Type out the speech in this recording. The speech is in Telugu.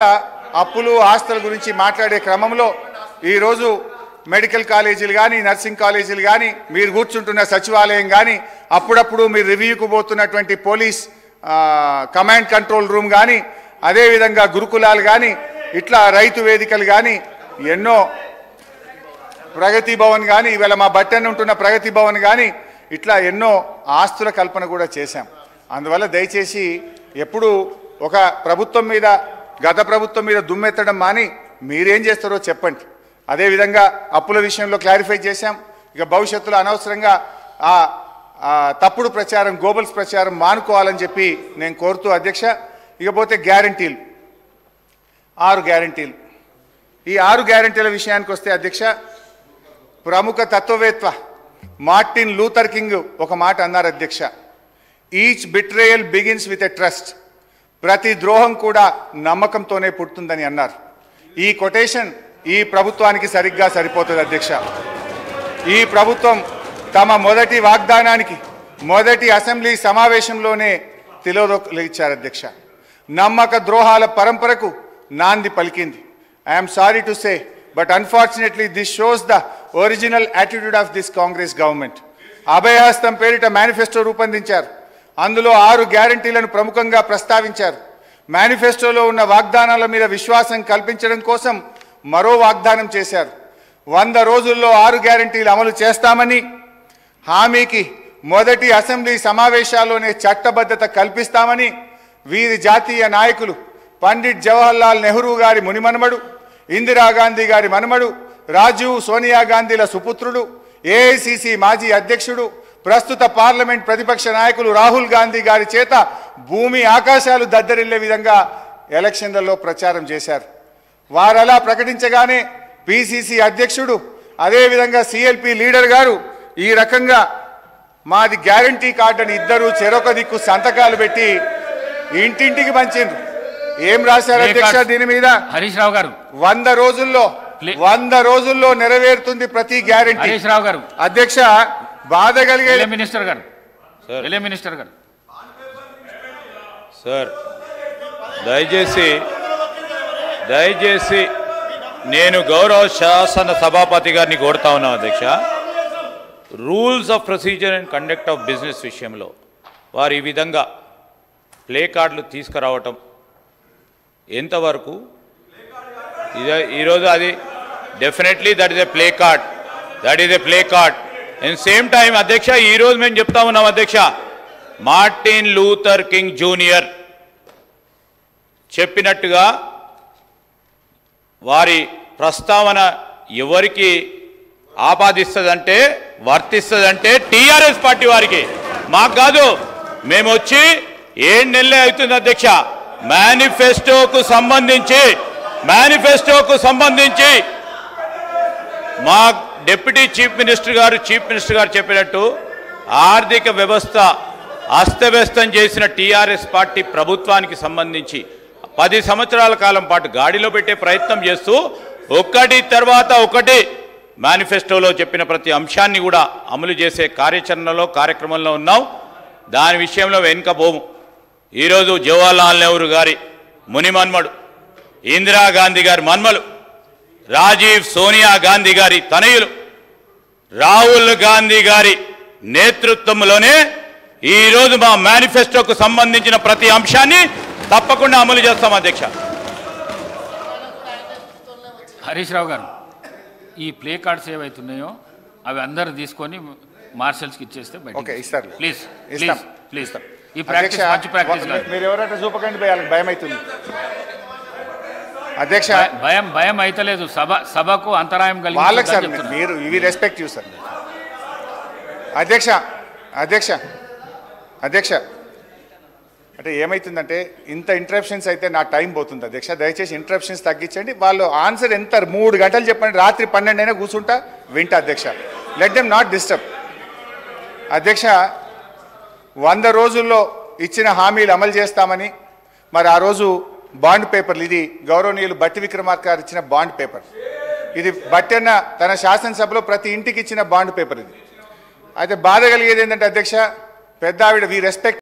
అప్పులు ఆస్తుల గురించి మాట్లాడే క్రమంలో ఈ రోజు మెడికల్ కాలేజీలు గాని నర్సింగ్ కాలేజీలు గాని మీరు కూర్చుంటున్న సచివాలయం గాని అప్పుడప్పుడు మీరు రివ్యూకు పోతున్నటువంటి పోలీస్ కమాండ్ కంట్రోల్ రూమ్ గాని అదే విధంగా గురుకులాలు గాని ఇట్లా రైతు వేదికలు గాని ఎన్నో ప్రగతి భవన్ గాని ఇవాళ మా బట్టెన ఉంటున్న ప్రగతి భవన్ గాని ఇట్లా ఎన్నో ఆస్తుల కల్పన కూడా చేశాం. అందువల్ల దయచేసి ఎప్పుడు ఒక ప్రభుత్వం మీద గత ప్రభుత్వం మీద దుమ్మెత్తడం మాని మీరేం చేస్తారో చెప్పండి. అదే విధంగా అప్పుల విషయంలో క్లారిఫై చేశాం. ఇక భవిష్యత్తులో అనవసరంగా తప్పుడు ప్రచారం గోబల్స్ ప్రచారం మానుకోవాలని చెప్పి నేను కోరుతూ అధ్యక్ష. ఇకపోతే గ్యారంటీలు 6 గ్యారంటీలు. ఈ 6 గ్యారంటీల విషయానికి వస్తే అధ్యక్ష, ప్రముఖ తత్వవేత్త మార్టిన్ లూథర్ కింగ్ ఒక మాట అన్నారు అధ్యక్ష, each betrayal begins with a trust. ప్రతి ద్రోహం కూడా నమ్మకంతోనే పుడుతుందని అన్నారు. ఈ కొటేషన్ ఈ ప్రభుత్వానికి సరిగ్గా సరిపోతుంది అధ్యక్ష. ఈ ప్రభుత్వం తమ మొదటి వాగ్దానానికి మొదటి అసెంబ్లీ సమావేశంలోనే తిలోదొక్కిచ్చారు అధ్యక్ష. నమ్మక ద్రోహాల పరంపరకు నాంది పలికింది. I'm sorry to say but unfortunately this shows the original attitude of this Congress government. అభయహస్తం పేరిట మేనిఫెస్టో రూపొందించారు. అందులో 6 గ్యారంటీలను ప్రముఖంగా ప్రస్తావించారు. మేనిఫెస్టోలో ఉన్న వాగ్దానాల మీద విశ్వాసం కల్పించడం కోసం మరో వాగ్దానం చేశారు. 100 రోజుల్లో 6 గ్యారంటీలు అమలు చేస్తామని హామీకి మొదటి అసెంబ్లీ సమావేశాల్లోనే చట్టబద్ధత కల్పిస్తామని వీరి జాతీయ నాయకులు పండిట్ జవహర్లాల్ నెహ్రూ గారి మునిమనుమడు, ఇందిరాగాంధీ గారి మనుమడు, రాజీవ్ సోనియా గాంధీల సుపుత్రుడు, ఏఐసిసి మాజీ అధ్యక్షుడు, ప్రస్తుత పార్లమెంట్ ప్రతిపక్ష నాయకులు రాహుల్ గాంధీ గారి చేత భూమి ఆకాశాలు దద్దరిల్లే విధంగా ఎలక్షన్లలో ప్రచారం చేశారు. వారలా ప్రకటించగానే పిసిసి అధ్యక్షుడు అదేవిధంగా సిఎల్పి లీడర్ గారు ఈ రకంగా మాది గ్యారంటీ కార్డు అని ఇద్దరు చెరొక దిక్కు సంతకాలు పెట్టి ఇంటింటికి పంచిండ్రు. ఏం రాశారు అధ్యక్ష దీని మీద? హరీష్ రావు గారు 100 రోజుల్లో నెరవేరుతుంది ప్రతి గ్యారంటీ. హరీష్ రావు గారు అధ్యక్ష బాధ కలిగే మినిస్టర్ గారు మినిస్టర్ గారు సార్ దయచేసి నేను గౌరవ శాసన సభాపతి గారిని కోరుతా ఉన్నాను అధ్యక్ష. Rules of procedure and conduct of business విషయంలో వారు ఈ విధంగా ప్లే కార్డులు తీసుకురావటం ఎంతవరకు ఈరోజు అది definitely that is a play card and same time అధ్యక్ష ఈరోజు మేము చెప్తా ఉన్నాం అధ్యక్ష, మార్టిన్ లూథర్ కింగ్ జూనియర్ చెప్పినట్టుగా వారి ప్రస్తావన ఎవరికి ఆపాదిస్తుందంటే వర్తిస్తుందంటే టీఆర్ఎస్ పార్టీ వారికి, మాకు కాదు. మేము వచ్చి 7 నెలలే అవుతుంది అధ్యక్ష. మేనిఫెస్టోకు సంబంధించి మా డిప్యూటీ చీఫ్ మినిస్టర్ గారు చెప్పినట్టు ఆర్థిక వ్యవస్థ అస్తవ్యస్తం చేసిన టీఆర్ఎస్ పార్టీ ప్రభుత్వానికి సంబంధించి 10 సంవత్సరాల కాలం పాటు గాడిలో పెట్టే ప్రయత్నం చేస్తూ ఒకటి తర్వాత ఒకటి మేనిఫెస్టోలో చెప్పిన ప్రతి అంశాన్ని కూడా అమలు చేసే కార్యక్రమంలో ఉన్నాం. దాని విషయంలో వెనుకపోము. ఈరోజు జవహర్లాల్ నెహ్రూ గారి మునిమన్మడు, ఇందిరాగాంధీ గారి మన్మలు, రాజీవ్ సోనియా గాంధీ గారి తనయులు, రాహుల్ గాంధీ గారి నేతృత్వంలోనే ఈరోజు మా మేనిఫెస్టోకు సంబంధించిన ప్రతి అంశాన్ని తప్పకుండా అమలు చేస్తాం అధ్యక్ష. హరీష్ రావు గారు, ఈ ప్లే కార్డ్స్ ఏవైతున్నాయో అవి అందరూ తీసుకొని మార్షల్స్కి ఇచ్చేస్తే ప్లీజ్ ఈ ప్రాక్టీస్ మంచి ప్రాక్టీస్. మీరు ఎవరైనా చూపకండి, భయం అవుతుంది అధ్యక్ష. భయం అయితలేదు, సభకు అంతరాయం కలిగి మీరు ఇవి రెస్పెక్ట్ యూ సార్. అధ్యక్ష అంటే ఏమవుతుందంటే ఇంత ఇంటరప్షన్స్ అయితే నా టైం పోతుంది అధ్యక్ష. దయచేసి ఇంటరప్షన్స్ తగ్గించండి. వాళ్ళు ఆన్సర్ ఎంత 3 గంటలు చెప్పండి, రాత్రి 12 అయినా కూర్చుంటా వింటా అధ్యక్ష. Let them not disturb. అధ్యక్ష 100 రోజుల్లో ఇచ్చిన హామీలు అమలు చేస్తామని మరి ఆ రోజు బాండ్ పేపర్లు, ఇది గౌరవనీయులు బట్టి విక్రమార్క గారు ఇచ్చిన బాండ్ పేపర్, ఇది బట్టన్న తన శాసనసభలో ప్రతి ఇంటికి ఇచ్చిన బాండ్ పేపర్ ఇది. అయితే బాధ కలిగేది ఏంటంటే అధ్యక్ష, పెద్ద ఆవిడ వి రెస్పెక్ట్